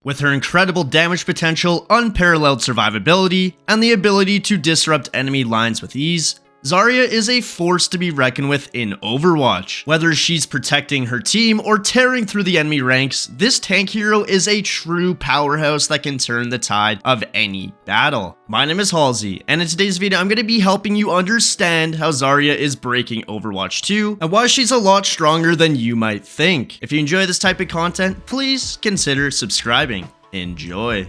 With her incredible damage potential, unparalleled survivability, and the ability to disrupt enemy lines with ease, Zarya is a force to be reckoned with in Overwatch. Whether she's protecting her team or tearing through the enemy ranks, this tank hero is a true powerhouse that can turn the tide of any battle. My name is Halzeey, and in today's video I'm going to be helping you understand how Zarya is breaking Overwatch 2 and why she's a lot stronger than you might think. If you enjoy this type of content, please consider subscribing. Enjoy.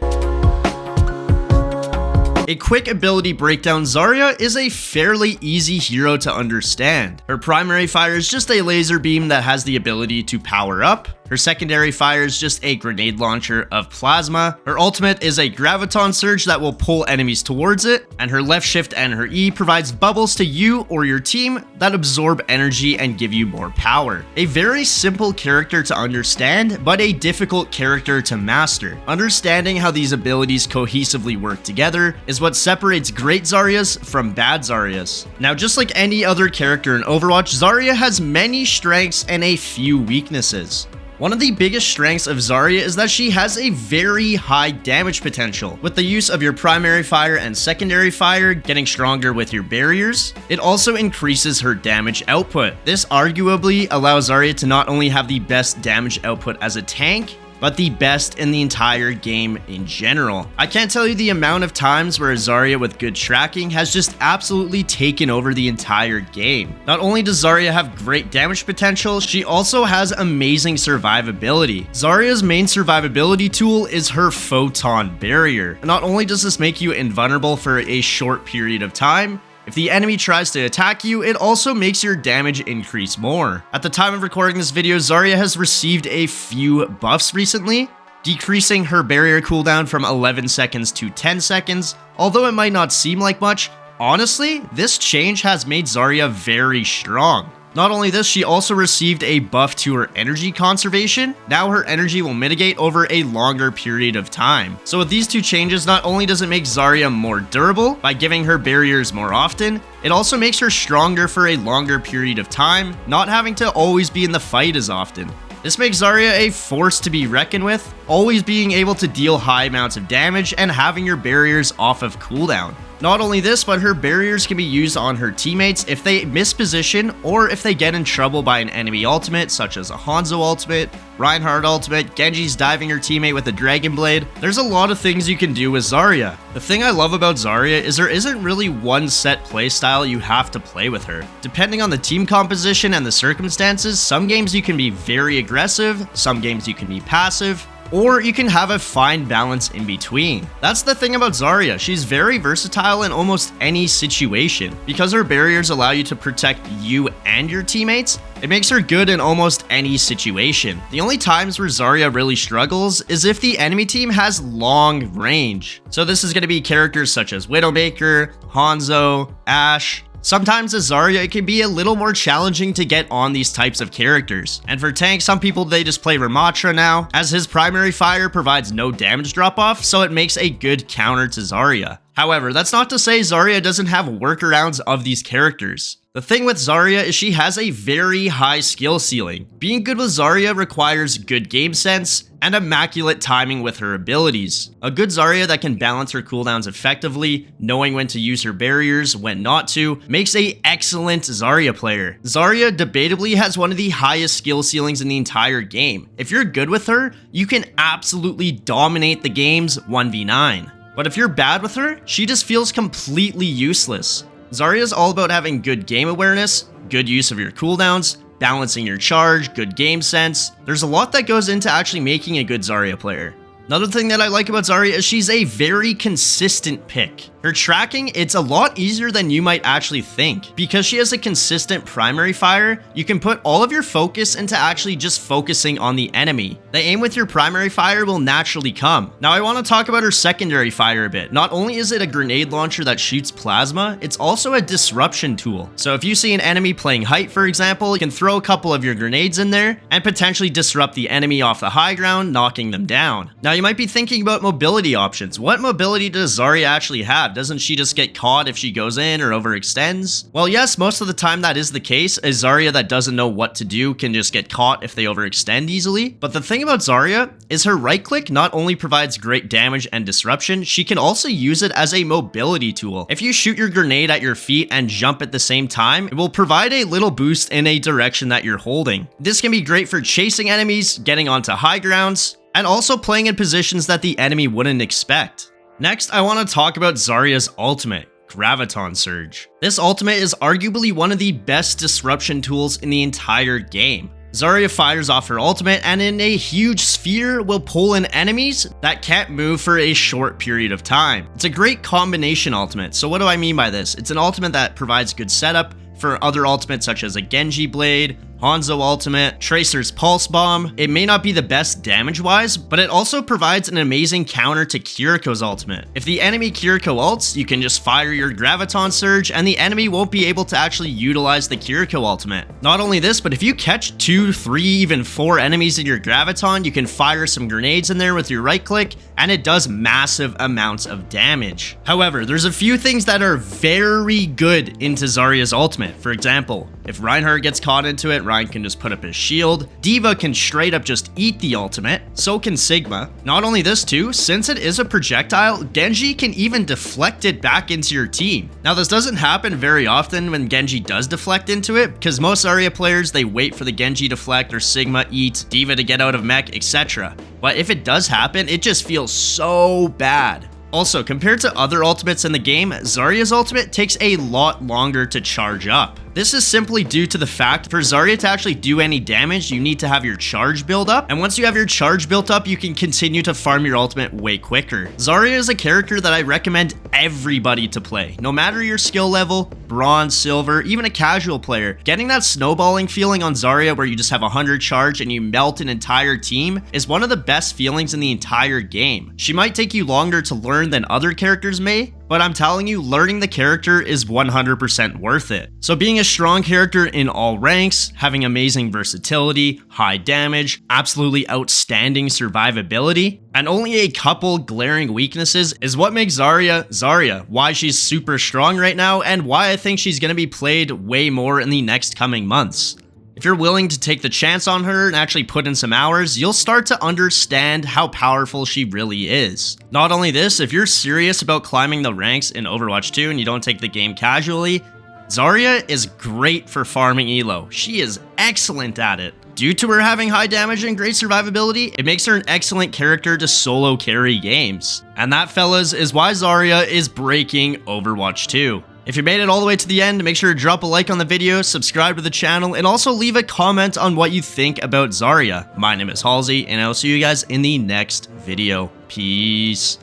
A quick ability breakdown: Zarya is a fairly easy hero to understand. Her primary fire is just a laser beam that has the ability to power up. Her secondary fire is just a grenade launcher of plasma. Her ultimate is a graviton surge that will pull enemies towards it. And her left shift and her E provides bubbles to you or your team that absorb energy and give you more power. A very simple character to understand, but a difficult character to master. Understanding how these abilities cohesively work together is what separates great Zaryas from bad Zaryas. Now, just like any other character in Overwatch, Zarya has many strengths and a few weaknesses. One of the biggest strengths of Zarya is that she has a very high damage potential. With the use of your primary fire and secondary fire getting stronger with your barriers, it also increases her damage output. This arguably allows Zarya to not only have the best damage output as a tank, but the best in the entire game in general. I can't tell you the amount of times where Zarya with good tracking has just absolutely taken over the entire game. Not only does Zarya have great damage potential, she also has amazing survivability. Zarya's main survivability tool is her photon barrier. Not only does this make you invulnerable for a short period of time, if the enemy tries to attack you, it also makes your damage increase more. At the time of recording this video, Zarya has received a few buffs recently, decreasing her barrier cooldown from 11 seconds to 10 seconds. Although it might not seem like much, honestly, this change has made Zarya very strong. Not only this, she also received a buff to her energy conservation. Now her energy will mitigate over a longer period of time. So with these two changes, not only does it make Zarya more durable by giving her barriers more often, it also makes her stronger for a longer period of time, not having to always be in the fight as often. This makes Zarya a force to be reckoned with, always being able to deal high amounts of damage and having your barriers off of cooldown. Not only this, but her barriers can be used on her teammates if they miss position or if they get in trouble by an enemy ultimate, such as a Hanzo ultimate, Reinhardt ultimate, Genji's diving her teammate with a Dragon Blade. There's a lot of things you can do with Zarya. The thing I love about Zarya is there isn't really one set playstyle you have to play with her. Depending on the team composition and the circumstances, some games you can be very aggressive, some games you can be passive, or you can have a fine balance in between. That's the thing about Zarya, she's very versatile in almost any situation. Because her barriers allow you to protect you and your teammates, it makes her good in almost any situation. The only times where Zarya really struggles is if the enemy team has long range. So this is going to be characters such as Widowmaker, Hanzo, Ashe. Sometimes as Zarya, it can be a little more challenging to get on these types of characters. And for tanks, some people, they just play Ramatra now, as his primary fire provides no damage drop-off, so it makes a good counter to Zarya. However, that's not to say Zarya doesn't have workarounds of these characters. The thing with Zarya is she has a very high skill ceiling. Being good with Zarya requires good game sense and immaculate timing with her abilities. A good Zarya that can balance her cooldowns effectively, knowing when to use her barriers, when not to, makes an excellent Zarya player. Zarya debatably has one of the highest skill ceilings in the entire game. If you're good with her, you can absolutely dominate the games 1v9. But if you're bad with her, she just feels completely useless. Zarya is all about having good game awareness, good use of your cooldowns, balancing your charge, good game sense. There's a lot that goes into actually making a good Zarya player. Another thing that I like about Zarya is she's a very consistent pick. Her tracking, it's a lot easier than you might actually think. Because she has a consistent primary fire, you can put all of your focus into actually just focusing on the enemy. The aim with your primary fire will naturally come. Now I want to talk about her secondary fire a bit. Not only is it a grenade launcher that shoots plasma, it's also a disruption tool. So if you see an enemy playing height, for example, you can throw a couple of your grenades in there and potentially disrupt the enemy off the high ground, knocking them down. Now you might be thinking about mobility options. What mobility does Zarya actually have? Doesn't she just get caught if she goes in or overextends? Well, yes, most of the time that is the case. A Zarya that doesn't know what to do can just get caught if they overextend easily. But the thing thing about Zarya is her right click not only provides great damage and disruption, she can also use it as a mobility tool. If you shoot your grenade at your feet and jump at the same time, it will provide a little boost in a direction that you're holding. This can be great for chasing enemies, getting onto high grounds, and also playing in positions that the enemy wouldn't expect. Next, I want to talk about Zarya's ultimate, Graviton Surge. This ultimate is arguably one of the best disruption tools in the entire game. Zarya fires off her ultimate and in a huge sphere will pull in enemies that can't move for a short period of time. It's a great combination ultimate. So what do I mean by this? It's an ultimate that provides good setup for other ultimates such as a Genji Blade, Hanzo ultimate, Tracer's Pulse Bomb. It may not be the best damage-wise, but it also provides an amazing counter to Kiriko's ultimate. If the enemy Kiriko ults, you can just fire your Graviton Surge and the enemy won't be able to actually utilize the Kiriko ultimate. Not only this, but if you catch 2, 3, even 4 enemies in your Graviton, you can fire some grenades in there with your right click, and it does massive amounts of damage. However, there's a few things that are very good into Zarya's ultimate. For example, if Reinhardt gets caught into it, Ryan can just put up his shield. D.Va can straight up just eat the ultimate. So can Sigma. Not only this too, since it is a projectile, Genji can even deflect it back into your team. Now this doesn't happen very often when Genji does deflect into it, because most Zarya players, they wait for the Genji deflect or Sigma eat, D.Va to get out of mech, etc. But if it does happen, it just feels so bad. Also, compared to other ultimates in the game, Zarya's ultimate takes a lot longer to charge up. This is simply due to the fact for Zarya to actually do any damage, you need to have your charge build up, and once you have your charge built up, you can continue to farm your ultimate way quicker. Zarya is a character that I recommend everybody to play. No matter your skill level, bronze, silver, even a casual player, getting that snowballing feeling on Zarya where you just have 100 charge and you melt an entire team is one of the best feelings in the entire game. She might take you longer to learn than other characters may, but I'm telling you, learning the character is 100% worth it. So being a strong character in all ranks, having amazing versatility, high damage, absolutely outstanding survivability, and only a couple glaring weaknesses is what makes Zarya Zarya, why she's super strong right now, and why I think she's going to be played way more in the next coming months. If you're willing to take the chance on her and actually put in some hours, you'll start to understand how powerful she really is. Not only this, if you're serious about climbing the ranks in Overwatch 2 and you don't take the game casually, Zarya is great for farming elo. She is excellent at it. Due to her having high damage and great survivability, it makes her an excellent character to solo carry games. And that, fellas, is why Zarya is breaking Overwatch 2. If you made it all the way to the end, make sure to drop a like on the video, subscribe to the channel, and also leave a comment on what you think about Zarya. My name is Halzeey, and I'll see you guys in the next video. Peace.